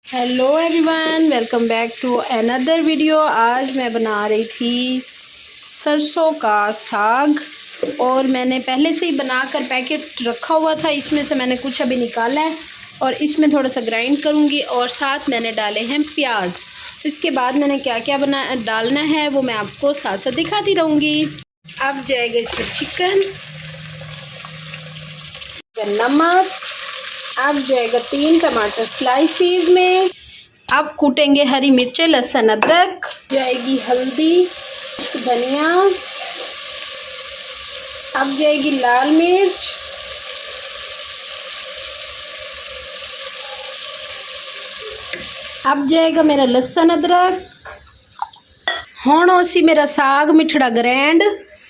Hello everyone, welcome back to another video. आज मैं बना रही थी सरसों का साग और मैंने पहले से ही बनाकर पैकेट रखा हुआ था। इसमें से मैंने कुछ अभी निकाला है और इसमें थोड़ा सा ग्राइंड करूँगी और साथ मैंने डाले हैं प्याज। इसके बाद मैंने क्या क्या डालना है वो मैं आपको साथ साथ दिखाती रहूँगी। अब जाएगा इसमें चिकन, नमक, अब जाएगा 3 टमाटर स्लाइसिस में। अब कूटेंगे हरी मिर्चें, लहसुन, अदरक, जाएगी हल्दी, धनिया, अब जाएगी लाल मिर्च, अब जाएगा मेरा लहसुन अदरक। होनो सी मेरा साग मिठड़ा ग्रैंड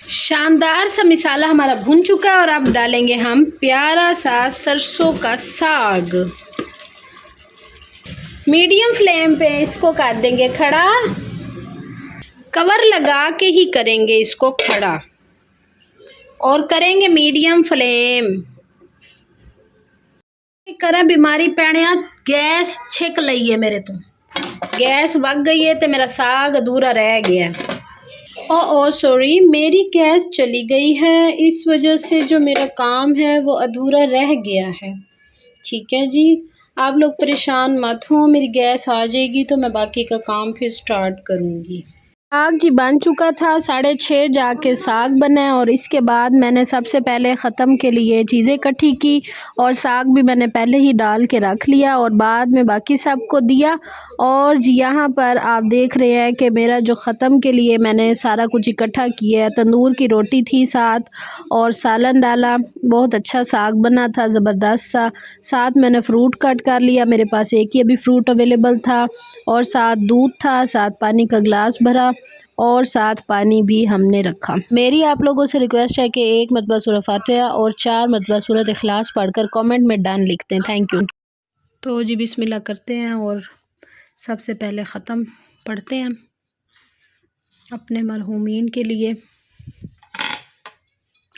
शानदार सा मिसाला हमारा भुन चुका है और अब डालेंगे हम प्यारा सा सरसों का साग। मीडियम फ्लेम पे इसको कर देंगे खड़ा, कवर लगा के ही करेंगे इसको खड़ा और करेंगे मीडियम फ्लेम। करें बीमारी पैने गैस छिक लई है मेरे तो, गैस वग गई है तो मेरा साग अधूरा रह गया। ओ सॉरी, मेरी गैस चली गई है, इस वजह से जो मेरा काम है वो अधूरा रह गया है। ठीक है जी, आप लोग परेशान मत हो, मेरी गैस आ जाएगी तो मैं बाकी का काम फिर स्टार्ट करूँगी। साग जी बन चुका था, 6:30 जाके साग बना है और इसके बाद मैंने सबसे पहले ख़त्म के लिए चीज़ें इकट्ठी की और साग भी मैंने पहले ही डाल के रख लिया और बाद में बाकी सबको दिया। और जी यहाँ पर आप देख रहे हैं कि मेरा जो ख़त्म के लिए मैंने सारा कुछ इकट्ठा किया है। तंदूर की रोटी थी साथ और सालन डाला, बहुत अच्छा साग बना था, ज़बरदस्त सा। साथ मैंने फ़्रूट कट कर लिया, मेरे पास एक ही अभी फ़्रूट अवेलेबल था और साथ दूध था, साथ पानी का गिलास भरा और साथ पानी भी हमने रखा। मेरी आप लोगों से रिक्वेस्ट है कि 1 मरतबा सूरह फातिहा और 4 मरतबा सूरत इखलास पढ़कर कमेंट में डन लिखते हैं। Thank you. तो जी बिस्मिल्लाह करते हैं और सबसे पहले ख़त्म पढ़ते हैं अपने मरहूमीन के लिए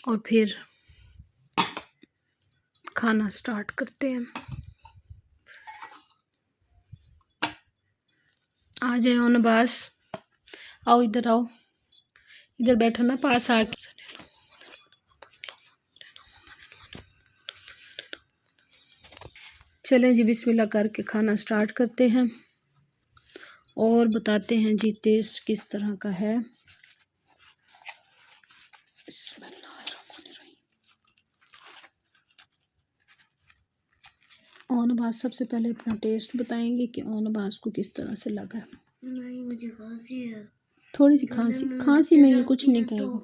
और फिर खाना स्टार्ट करते हैं। आ जाओ नबास, आओ इधर आओ, इधर बैठो ना पास आके। चलें जी बिस्मिल्लाह करके खाना स्टार्ट करते हैं और बताते हैं जी टेस्ट किस तरह का है। ओनबास सबसे पहले अपना टेस्ट बताएंगे कि ओनबास को किस तरह से लगा। नहीं, मुझे खांसी है, थोड़ी सी खांसी में ये कुछ नहीं कहेगा,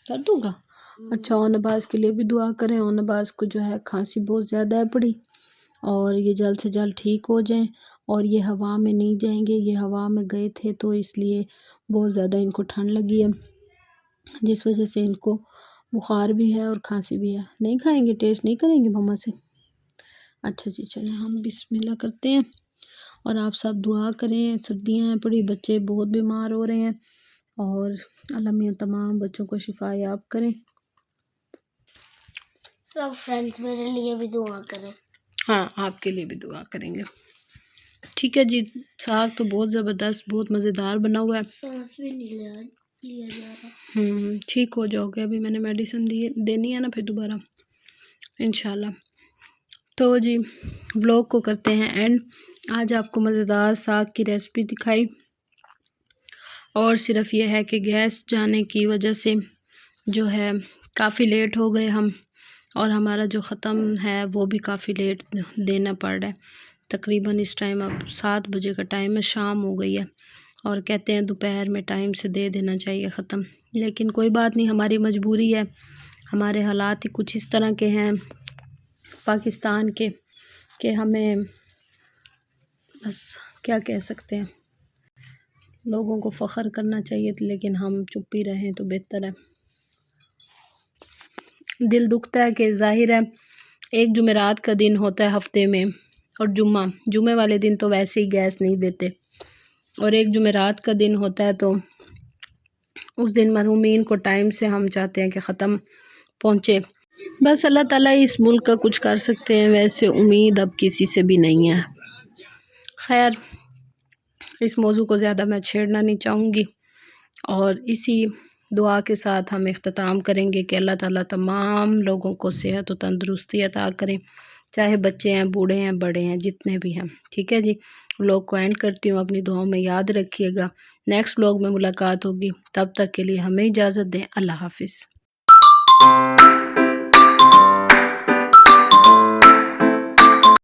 दर्द होगा। अच्छा, ओनबास के लिए भी दुआ करें, ओनबास को जो है खांसी बहुत ज़्यादा है पड़ी और ये जल्द से जल्द ठीक हो जाएं। और ये हवा में नहीं जाएंगे, ये हवा में गए थे तो इसलिए बहुत ज़्यादा इनको ठंड लगी है, जिस वजह से इनको बुखार भी है और खांसी भी है। नहीं खाएंगे, टेस्ट नहीं करेंगे मम्मा से। अच्छा जी, चलें हम बिस्मिल्लाह करते हैं और आप सब दुआ करें। सर्दियाँ हैं पड़ी, बच्चे बहुत बीमार हो रहे हैं और अल्लाह मियां तमाम बच्चों को शिफा याब करें। सब फ्रेंड्स मेरे लिए भी दुआ करें। हाँ, आपके लिए भी दुआ करेंगे। ठीक है जी, साग तो बहुत ज़बरदस्त, बहुत मज़ेदार बना हुआ है। सांस भी नहीं लिया जा रहा। ठीक हो जाओगे, अभी मैंने मेडिसिन देनी है ना फिर दोबारा इंशाल्लाह। तो जी व्लॉग को करते हैं एंड। आज आपको मज़ेदार साग की रेसिपी दिखाई और सिर्फ ये है कि गैस जाने की वजह से जो है काफ़ी लेट हो गए हम और हमारा जो ख़त्म है वो भी काफ़ी लेट देना पड़ रहा है। तकरीबन इस टाइम अब 7 बजे का टाइम है, शाम हो गई है और कहते हैं दोपहर में टाइम से दे देना चाहिए ख़त्म, लेकिन कोई बात नहीं, हमारी मजबूरी है, हमारे हालात ही कुछ इस तरह के हैं पाकिस्तान के कि हमें बस क्या कह सकते हैं, लोगों को फ़ख्र करना चाहिए लेकिन हम चुप ही रहें तो बेहतर है। दिल दुखता है कि ज़ाहिर है एक जुमेरात का दिन होता है हफ्ते में और जुमे वाले दिन तो वैसे ही गैस नहीं देते और एक जुमेरात का दिन होता है तो उस दिन मरहूमीन को टाइम से हम चाहते हैं कि ख़त्म पहुँचे। बस अल्लाह ताला इस मुल्क का कुछ कर सकते हैं, वैसे उम्मीद अब किसी से भी नहीं है। खैर, इस मौजू को ज़्यादा मैं छेड़ना नहीं चाहूँगी और इसी दुआ के साथ हम इख्तिताम करेंगे कि अल्लाह ताला तमाम लोगों को सेहत और तंदुरुस्ती अता करें, चाहे बच्चे हैं, बूढ़े हैं, बड़े हैं, जितने भी हैं। ठीक है जी, व्लॉग को एंड करती हूँ। अपनी दुआओं में याद रखिएगा। नेक्स्ट व्लॉग में मुलाकात होगी, तब तक के लिए हमें इजाज़त दें। अल्लाह हाफिज़।